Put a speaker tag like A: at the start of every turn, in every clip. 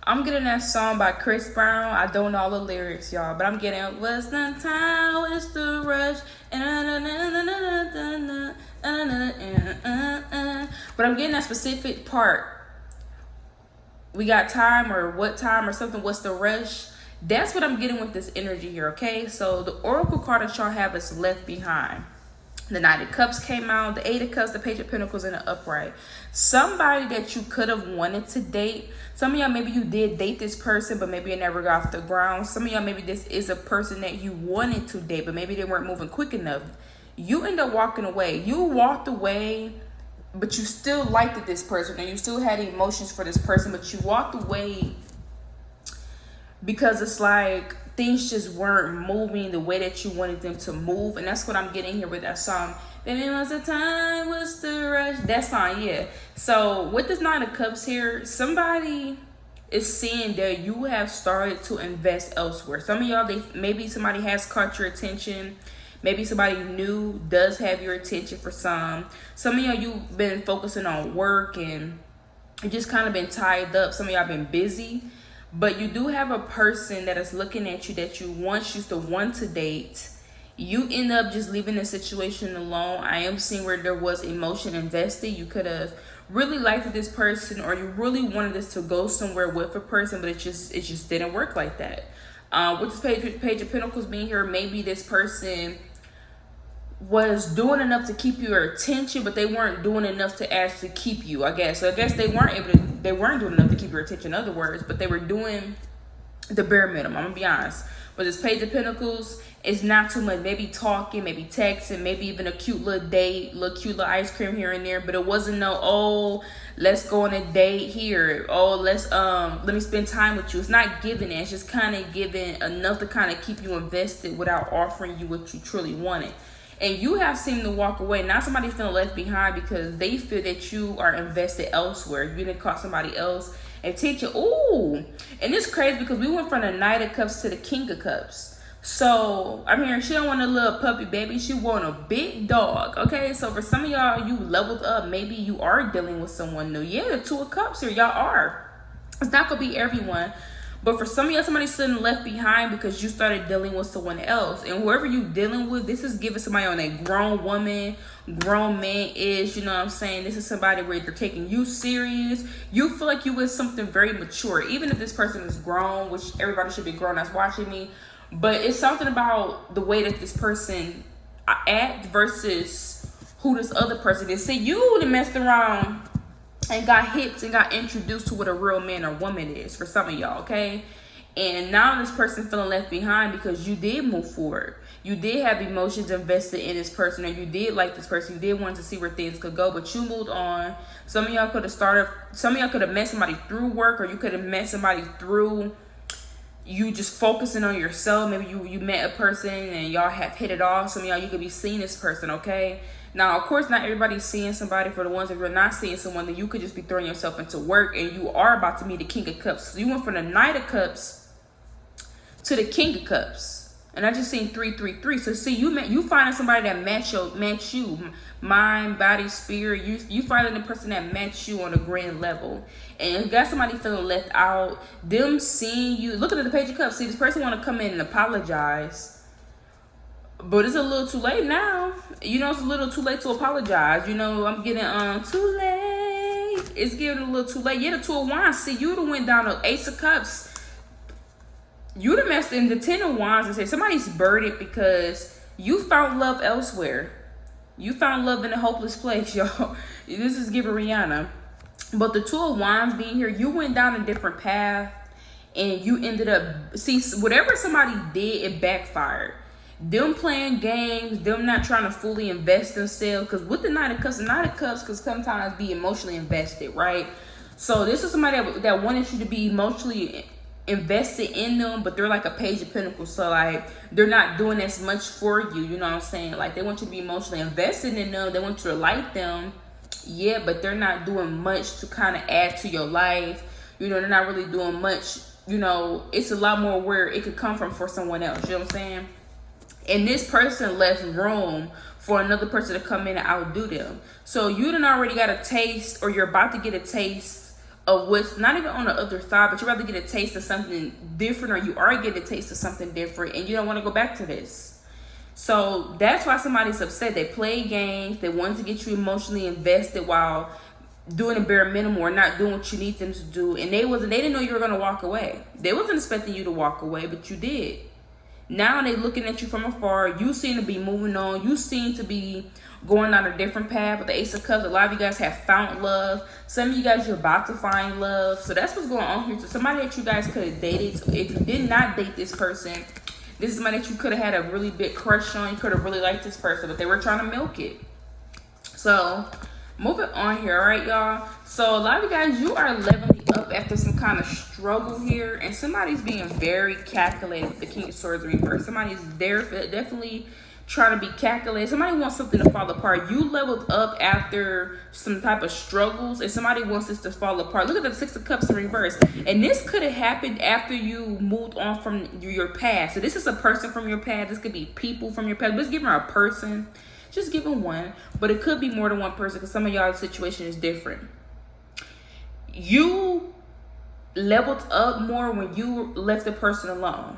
A: I'm getting that song by Chris Brown. I don't know all the lyrics, y'all, but I'm getting what's the time, what's the rush, but I'm getting that specific part. We got time, or what time, or something. What's the rush? That's what I'm getting with this energy here. Okay, so the oracle card that y'all have is left behind. The Knight of Cups came out, the Eight of Cups, the Page of Pentacles, and the Upright. Somebody that you could have wanted to date. Some of y'all, maybe you did date this person, but maybe it never got off the ground. Some of y'all, maybe this is a person that you wanted to date, but maybe they weren't moving quick enough. You end up walking away. You walked away, but you still liked this person, and you still had emotions for this person, but you walked away because it's like things just weren't moving the way that you wanted them to move. And that's what I'm getting here with that song. Baby, what's the time, what's the rush? That song, yeah. So with this Nine of Cups here, somebody is seeing that you have started to invest elsewhere. Some of y'all, maybe somebody has caught your attention. Maybe somebody new does have your attention for some. Some of y'all, you've been focusing on work and you just kind of been tied up. Some of y'all been busy. But you do have a person that is looking at you that you once used to want to date. You end up just leaving the situation alone. I am seeing where there was emotion invested. You could have really liked this person, or you really wanted this to go somewhere with a person, but it just didn't work like that. With this Page of Pentacles being here, maybe this person was doing enough to keep your attention, but they weren't doing enough to actually keep you, I guess. So I guess they weren't doing enough to keep your attention, in other words, but they were doing the bare minimum. I'm gonna be honest. But this Page of Pentacles is not too much. Maybe talking, maybe texting, maybe even a cute little date, cute little ice cream here and there. But it wasn't no, oh, let's go on a date here. Oh, let me spend time with you. It's not giving it. It's just kind of giving enough to kind of keep you invested without offering you what you truly wanted. And you have seemed to walk away. Now somebody's feeling left behind because they feel that you are invested elsewhere. You didn't call somebody else and teach you. Ooh, and it's crazy because we went from the Knight of Cups to the King of Cups. So I'm hearing she don't want a little puppy baby. She want a big dog. Okay, so for some of y'all, you leveled up. Maybe you are dealing with someone new. Yeah, the Two of Cups here. Y'all are. It's not going to be everyone. But for some of y'all, somebody's sitting left behind because you started dealing with someone else. And whoever you dealing with, this is giving somebody on a grown woman, grown man is, you know what I'm saying? This is somebody where they're taking you serious. You feel like you with something very mature. Even if this person is grown, which everybody should be grown that's watching me. But it's something about the way that this person acts versus who this other person is. See, you done messed around and got hipped and got introduced to what a real man or woman is for some of y'all, okay? And now this person feeling left behind because you did move forward. You did have emotions invested in this person, or you did like this person. You did want to see where things could go, but you moved on. Some of y'all could have met somebody through work, or you could have met somebody through you just focusing on yourself. Maybe you met a person and y'all have hit it off. Some of y'all, you could be seeing this person, okay? Now, of course, not everybody's seeing somebody. For the ones that you're not seeing someone, then you could just be throwing yourself into work, and you are about to meet the King of Cups. So you went from the Knight of Cups to the King of Cups. And I just seen 333. So see, you finding somebody that match you, mind, body, spirit. You finding the person that match you on a grand level. And you got somebody feeling left out. Them seeing you. Looking at the Page of Cups. See, this person want to come in and apologize. But it's a little too late now. You know, it's a little too late to apologize. You know, I'm getting too late. It's getting a little too late. Yeah, the Two of Wands. See, you done went down to Ace of Cups. You done messed in the Ten of Wands and said somebody's burdened because you found love elsewhere. You found love in a hopeless place, y'all. This is giving Rihanna. But the Two of Wands being here, you went down a different path and you ended up, see, whatever somebody did, it backfired. Them playing games, them not trying to fully invest themselves. Because with the Knight of Cups could sometimes be emotionally invested, right? So this is somebody that wanted you to be emotionally invested in them, but they're like a Page of Pentacles. So like they're not doing as much for you, you know what I'm saying? Like they want you to be emotionally invested in them. They want you to like them. Yeah, but they're not doing much to kind of add to your life. You know, they're not really doing much. You know, it's a lot more where it could come from for someone else. You know what I'm saying? And this person left room for another person to come in and outdo them. So you done already got a taste, or you're about to get a taste of what's not even on the other side, but you rather get a taste of something different, or you are getting a taste of something different, and you don't want to go back to this. So that's why somebody's upset. They play games. They wanted to get you emotionally invested while doing a bare minimum or not doing what you need them to do. And they didn't know you were going to walk away. They wasn't expecting you to walk away, but you did. Now they looking at you from afar. You seem to be moving on. You seem to be going on a different path with the Ace of Cups. A lot of you guys have found love. Some of you guys, you're about to find love. So that's what's going on here. So somebody that you guys could have dated. So if you did not date this person, this is somebody that you could have had a really big crush on. You could have really liked this person, but they were trying to milk it. So moving on here, all right, y'all. So a lot of you guys, you are leveling up after some kind of struggle here, and somebody's being very calculated with the King of Swords in reverse. Somebody's there, definitely trying to be calculated. Somebody wants something to fall apart. You leveled up after some type of struggles, and somebody wants this to fall apart. Look at the Six of Cups in reverse. And this could have happened after you moved on from your past. So this is a person from your past. This could be people from your past. Let's give her a person. Just give them one. But it could be more than one person, because some of y'all's situation is different. You leveled up more when you left the person alone.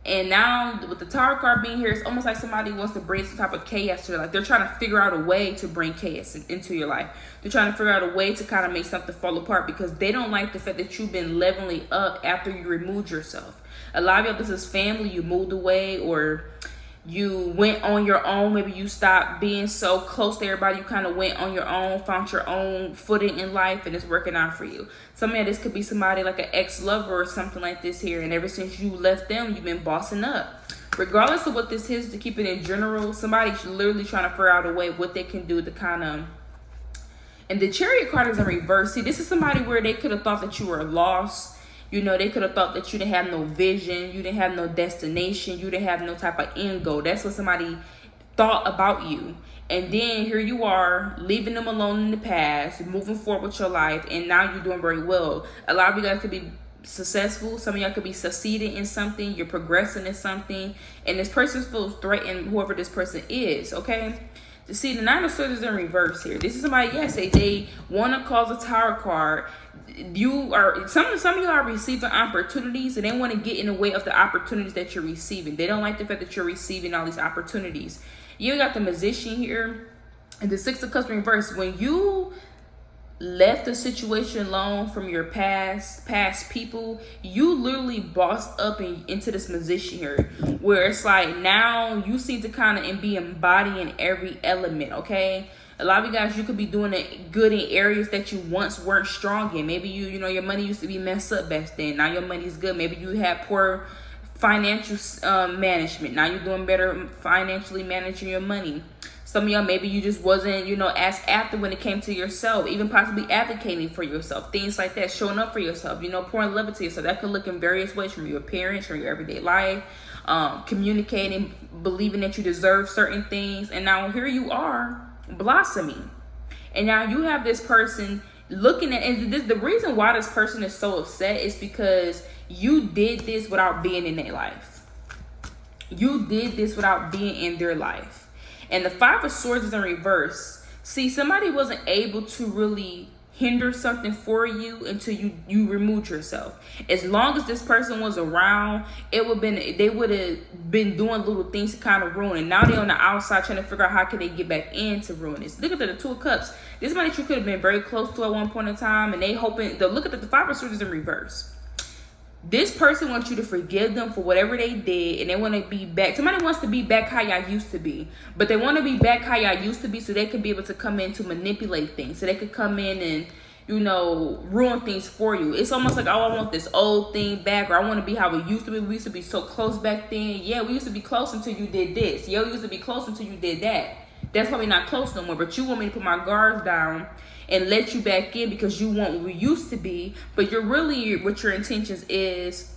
A: And now with the Tower card being here, it's almost like somebody wants to bring some type of chaos to your life. They're trying to figure out a way to bring chaos into your life. They're trying to figure out a way to kind of make something fall apart, because they don't like the fact that you've been leveling up after you removed yourself. A lot of y'all, this is family. You moved away, or you went on your own. Maybe you stopped being so close to everybody. You kind of went on your own, found your own footing in life, and it's working out for you. Some of this could be somebody like an ex-lover or something like this here. And ever since you left them, you've been bossing up. Regardless of what this is, to keep it in general, somebody's literally trying to figure out a way what they can do to kind of... And the Chariot card is in reverse. See, this is somebody where they could have thought that you were lost. You know, they could have thought that you didn't have no vision, you didn't have no destination, you didn't have no type of end goal. That's what somebody thought about you. And then here you are, leaving them alone in the past, moving forward with your life, and now you're doing very well. A lot of you guys could be successful. Some of y'all could be succeeding in something. You're progressing in something. And this person feels threatened, whoever this person is, okay? To see, the Nine of Swords is in reverse here. This is somebody, yes, they want to cause a Tower card. You are, some of you are receiving opportunities, and they want to get in the way of the opportunities that you're receiving. They don't like the fact that you're receiving all these opportunities. You got the Magician here, and the Six of Cups in reverse. When you left the situation alone from your past people, you literally bossed up into this Magician here, where it's like now you seem to kind of be embodying every element, okay? A lot of you guys, you could be doing it good in areas that you once weren't strong in. Maybe you know, your money used to be messed up back then. Now your money's good. Maybe you had poor financial management. Now you're doing better financially managing your money. Some of y'all, maybe you just wasn't, you know, as active when it came to yourself, even possibly advocating for yourself, things like that, showing up for yourself, you know, pouring love into yourself. That could look in various ways, from your appearance, from your everyday life, communicating, believing that you deserve certain things. And now here you are, blossoming. And now you have this person looking at, and the reason why this person is so upset is because you did this without being in their life. You did this without being in their life. And the Five of Swords is in reverse. See, somebody wasn't able to really hinder something for you until you removed yourself. As long as this person was around, they would have been doing little things to kind of ruin it. Now they're on the outside trying to figure out how can they get back in to ruin this. Look at the Two of Cups. This is somebody that you could have been very close to at one point in time, and they hoping. Look at the Five of Swords is in reverse. This person wants you to forgive them for whatever they did, and they want to be back. Somebody wants to be back how y'all used to be, but they want to be back how y'all used to be so they can be able to come in to manipulate things, so they could come in and, you know, ruin things for you. It's almost like, oh, I want this old thing back, or I want to be how we used to be. We used to be so close back then. Yeah, we used to be close until you did this. Yeah, we used to be close until you did that. That's why we're not close no more. But you want me to put my guards down and let you back in because you want what we used to be. But you're really, what your intentions is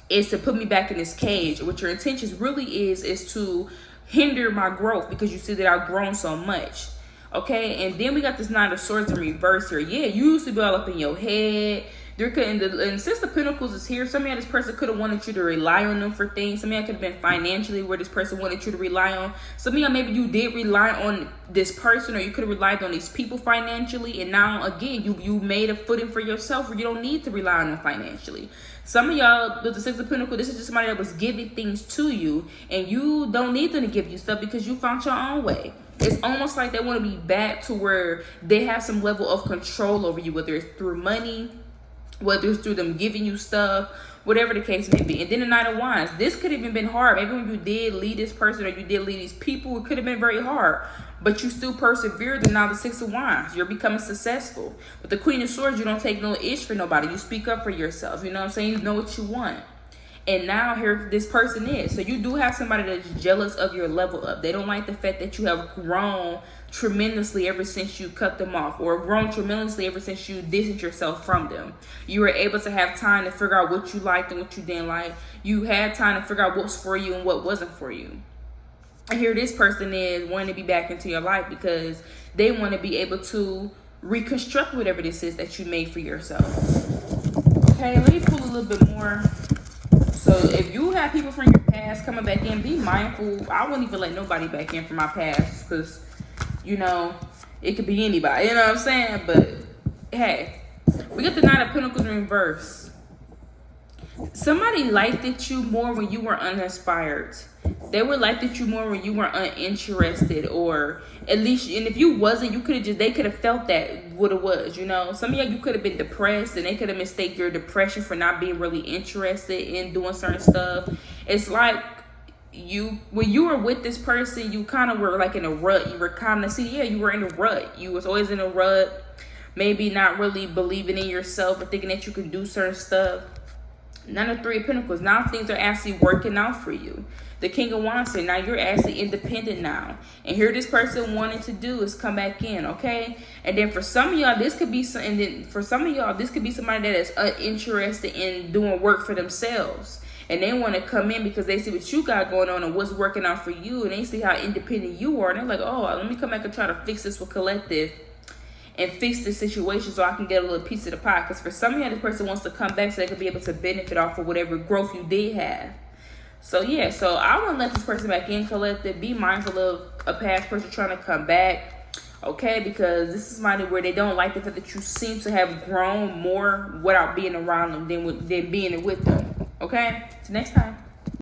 A: to put me back in this cage. What your intentions really is to hinder my growth because you see that I've grown so much. Okay, and then we got this Nine of Swords in reverse here. Yeah, you used to be all up in your head. There could, and since the Pentacles is here, some of this person could have wanted you to rely on them for things. Some of y'all could have been financially where this person wanted you to rely on. Some of y'all, maybe you did rely on this person, or you could have relied on these people financially, and now again you made a footing for yourself where you don't need to rely on them financially. Some of y'all with the Six of Pentacles, this is just somebody that was giving things to you, and you don't need them to give you stuff because you found your own way. It's almost like they want to be back to where they have some level of control over you, whether it's through money, whether it's through them giving you stuff, whatever the case may be. And then the Knight of Wands, this could have even been hard. Maybe when you did lead this person, or you did lead these people, it could have been very hard, but you still persevered. And now the Six of Wands, you're becoming successful. With the Queen of Swords, you don't take no ish for nobody. You speak up for yourself. You know what I'm saying? You know what you want. And now here this person is. So you do have somebody that's jealous of your level up. They don't like the fact that you have grown tremendously ever since you cut them off, or grown tremendously ever since you distanced yourself from them. You were able to have time to figure out what you liked and what you didn't like. You had time to figure out what's for you and what wasn't for you. And here this person is wanting to be back into your life because they want to be able to reconstruct whatever this is that you made for yourself. Okay, let me pull a little bit more. So if you have people from your past coming back in, be mindful. I wouldn't even let nobody back in from my past because, you know, it could be anybody. You know what I'm saying? But, hey, we got the Knight of Pentacles in reverse. Somebody liked at you more when you were uninspired. They would like at you more when you were uninterested, or at least, and if you wasn't, you could have just, they could have felt that what it was, you know. Some of you could have been depressed, and they could have mistaken your depression for not being really interested in doing certain stuff. It's like when you were with this person, you kind of were like in a rut. You were kind of, you were in a rut. You was always in a rut, maybe not really believing in yourself or thinking that you could do certain stuff. None of Three of Pentacles. Now things are actually working out for you. The King of Wands said, now you're actually independent now. And here this person wanting to do is come back in, okay? And then for some of y'all, this could be something. Then for some of y'all, this could be somebody that is interested in doing work for themselves. And they want to come in because they see what you got going on and what's working out for you. And they see how independent you are. And they're like, oh, let me come back and try to fix this with Collective and fix the situation so I can get a little piece of the pie. Because for some of you, this person wants to come back so they can be able to benefit off of whatever growth you did have. So yeah, so I wouldn't let this person back in, Collective. Be mindful of a past person trying to come back, okay? Because this is somebody where they don't like the fact that you seem to have grown more without being around them than being with them, okay? Till next time.